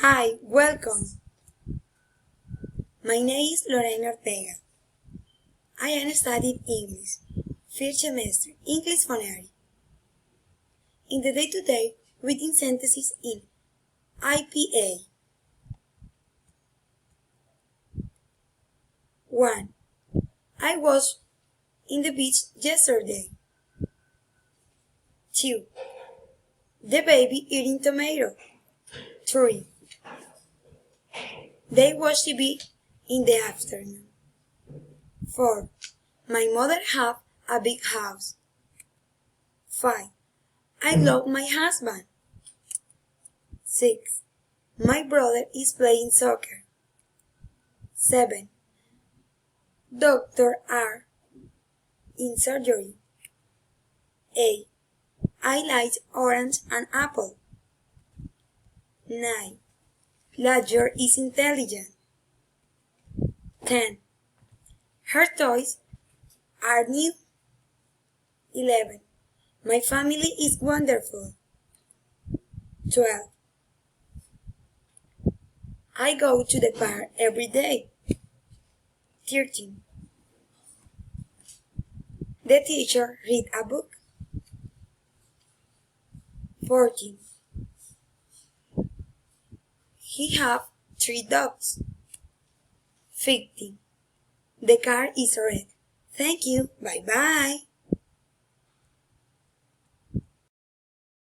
Hi, welcome. My name is Lorena Ortega. I am studying English, first semester, English Phonetic. In the day-to-day reading sentences in IPA. 1. I was in the beach yesterday. 2. The baby eating tomato. 3. They watch TV in the afternoon. 4. My mother have a big house. 5. I love my husband. 6. My brother is playing soccer. 7. Doctors are in surgery. 8. I like orange and apple. 9. Ledger is intelligent. 10. Her toys are new. 11. My family is wonderful. 12. I go to the park every day. 13. The teacher read a book. 14. He have 3 dogs. 15. The car is red. Thank you. Bye bye.